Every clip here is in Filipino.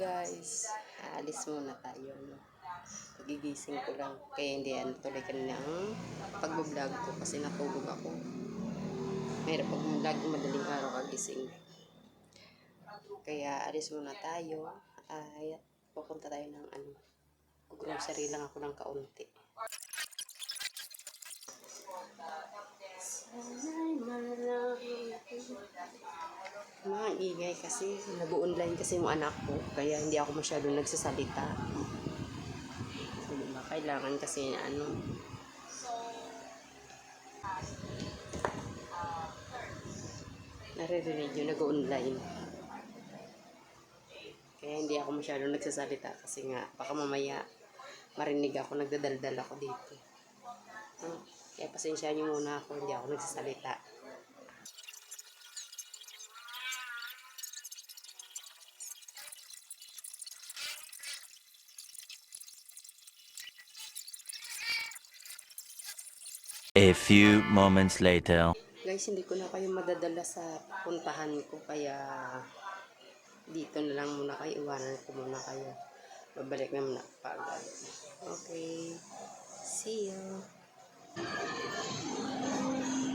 guys, aalis muna tayo, no? Pagigising ko lang, kaya hindi tuloy kanina ang pag-vlog ko kasi natulog ako. Mayroon pag-vlog madaling araw kagising. Kaya alis muna tayo, ay pupunta tayo ng grocery lang ako ng kaunti. Mga ingay kasi, nag-online kasi yung anak ko, kaya hindi ako masyadong nagsasalita. So, diba, kailangan kasi naririnig yung nag-online. Kaya hindi ako masyadong nagsasalita kasi nga, baka mamaya marinig ako, nagdadaldal ako dito. Kaya pasensya nyo muna ako, hindi ako nagsasalita. A few moments later. Guys, hindi ko na kayo madadala sa puntahan ko, kaya dito na lang muna kayo, iwanan ko muna kayo. Babalik na muna pagod. Okay, see you.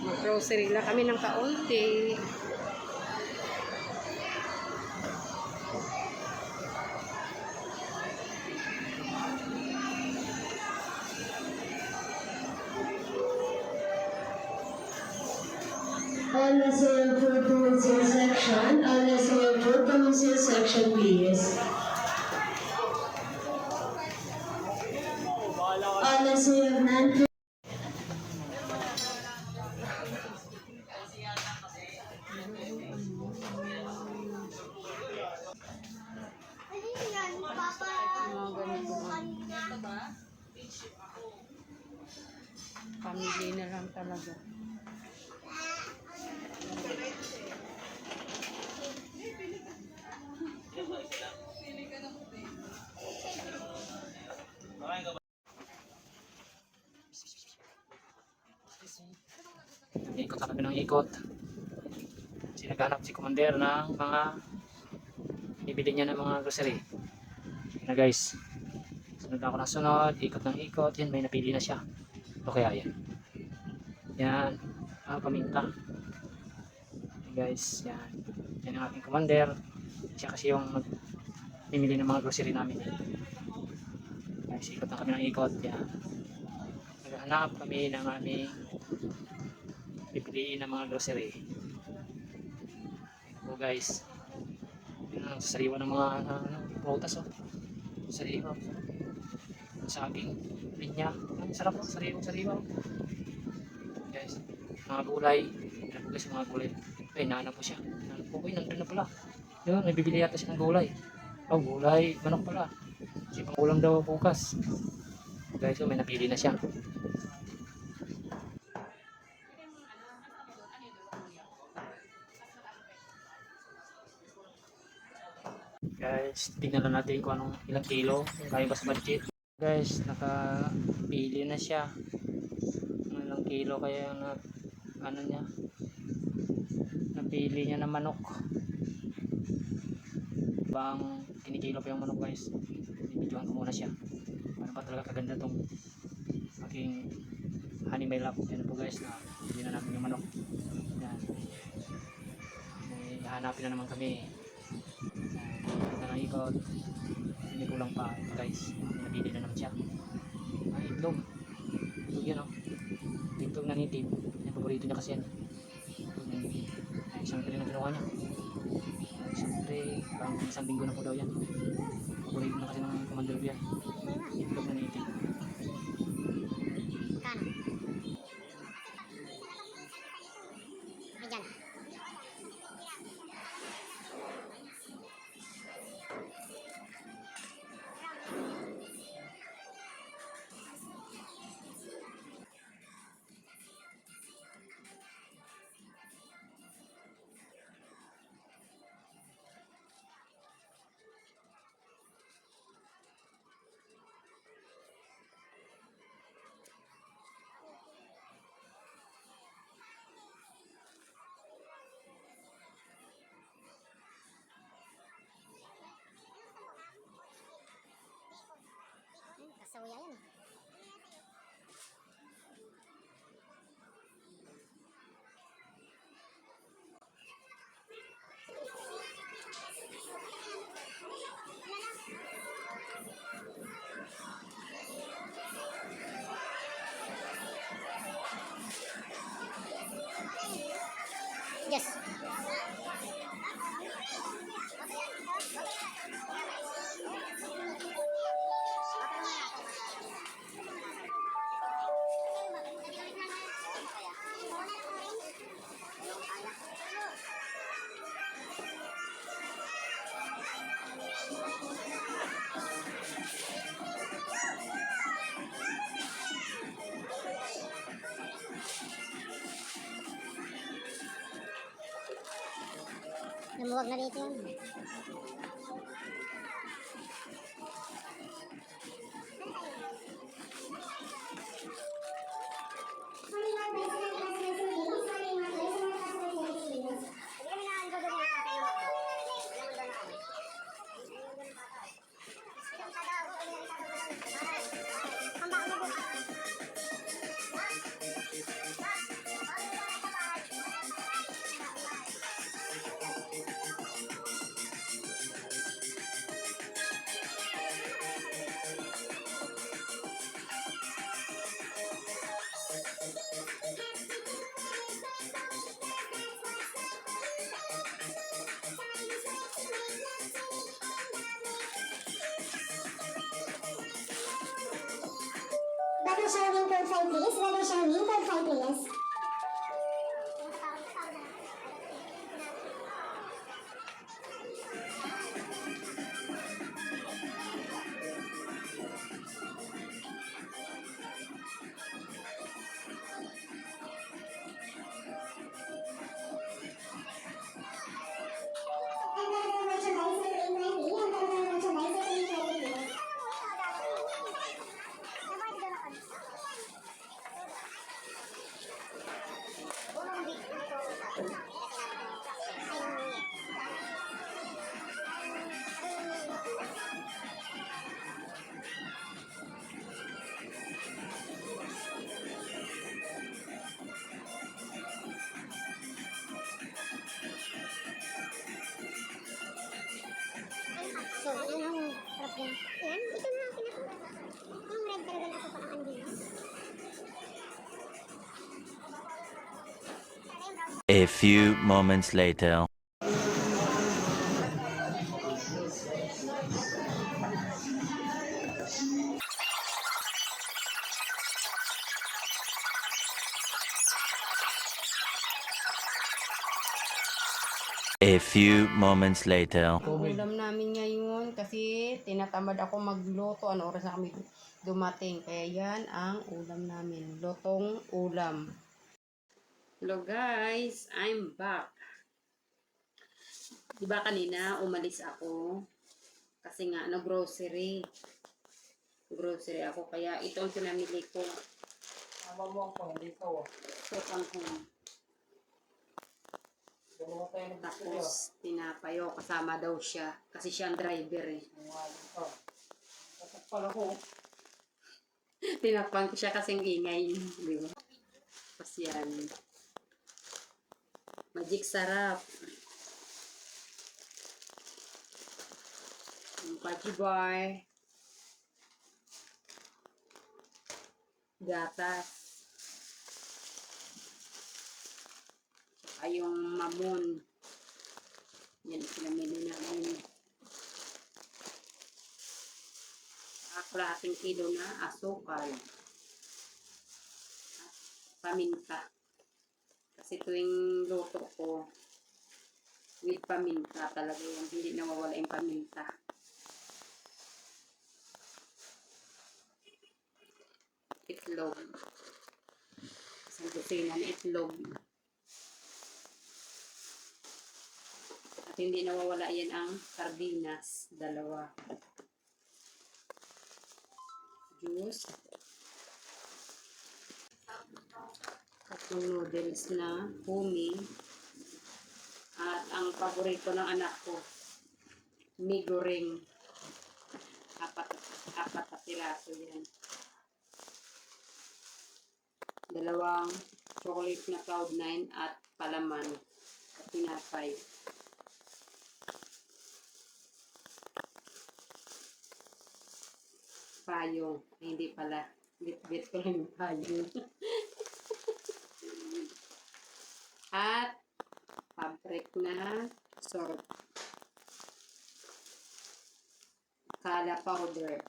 Mag-grocery lang kami ng kaunti. Unless you have food commercial section, unless you have food commercial section, please. Unless you have non-food. Family na lang talaga. Ikot kami ng ikot. Naghanap si Commander ng mga bibili niya ng mga grocery. Na guys, sunod ako ng sunod, ikot ng ikot. Yan, may napili na siya. O kaya yan. Yan, paminta. Yan guys, yan. Yan ang aking Commander. Siya kasi yung mimili ng mga grocery namin. Guys, ikot na kami ng ikot. Yan. Naghahanap kami ng aming pipiliin ng mga grocery. O guys, yun ang sariwa ng mga prutas, oh. Sariwa. Saging, linya. Ang sarap, oh. Sariwa. Guys, mga gulay. Hanap ko guys mga gulay. Ay, nahanap ko siya. Nahanap ko, nandun na pala. Yun, may bibili yata siya ng gulay. Oh, gulay, manok pala. Kasi pang ulam daw bukas. Guys, may napili na siya. Guys, tingnan lang natin kung anong ilang kilo yung kaya ba sa budget. Guys, nakapili na siya. Ilang kilo kaya yung niya. Napili niya na manok. Bang kinikilo pa yung manok guys. Ibidyohan ko muna siya. Para ba talaga kaganda tong aking honey my love. Yan po guys, na hindi na namin yung manok. Yan. Hanapin na naman kami. Ikot, hindi kulang pa guys, nabili na naman siya. Itlog yan, oh, itlog na native, yung paborito niya kasi yan. Isang tray na ginawa niya, isang tray, parang isang linggo na po daw yan. Paborito na kasi ng Commander ko yan, itlog na native. Lumuwag na dito yan. Double showing code 5 please. Double showing code 5 please. So, yun ang harap niya. Yan, ito na ang pinaka. Yung red talaga na ito parang andino. A few moments later. A few moments later. Ang ulam namin ngayon kasi tinatamad ako magluto. Ano oras na kami dumating. Kaya yan ang ulam namin. Lutong ulam. Hello guys, I'm back. Diba kanina umalis ako kasi nga grocery. Grocery ako kaya ito ang pinamili ko. Tama mo ako, hindi ko. So panghon. Dalawa tayo ng Tapos tinapayo kasama daw siya kasi siya ang driver eh. Tatakpal ako. Tinakpan ko siya kasing ingay. Di ba? Tapos yan. Magic sarap. Yung Paji bar. Gatas. Saka yung mamon. Yan pinamili namin. Kalahating kilo na asukal. Paminta. Kasi tuwing luto ko, with paminta talaga yan. Hindi nawawala yung paminta. Itlog. Isang kusina na itlog. At hindi nawawala yan ang sardinas. Dalawa. Juice. Tatlong noodles na humi. At ang paborito ng anak ko, mee goreng. Apat na piraso yan. Dalawang chocolate na Cloud9 at palaman at tinapay. Payong. Hindi pala. Bit-bit ko lang yung payong. At fabric na sort. Kala powder.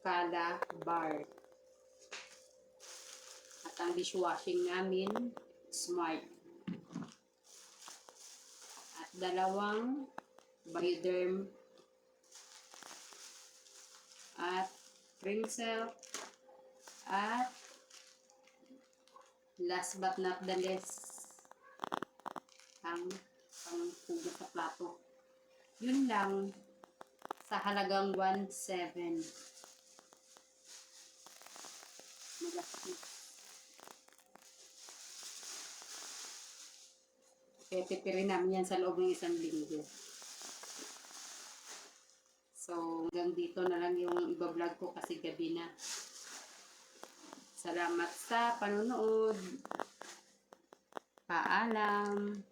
Kala bar. At ang dishwashing namin, Smart. At dalawang Bioderm at Rinsel at last but not the least pang hugot sa plato. Yun lang, sa halagang 1.7. Magastos. Kaya tipirin namin yan sa loob ng 1 linggo. So, hanggang dito na lang yung iba-vlog ko kasi gabi na. Salamat sa panonood. Paalam.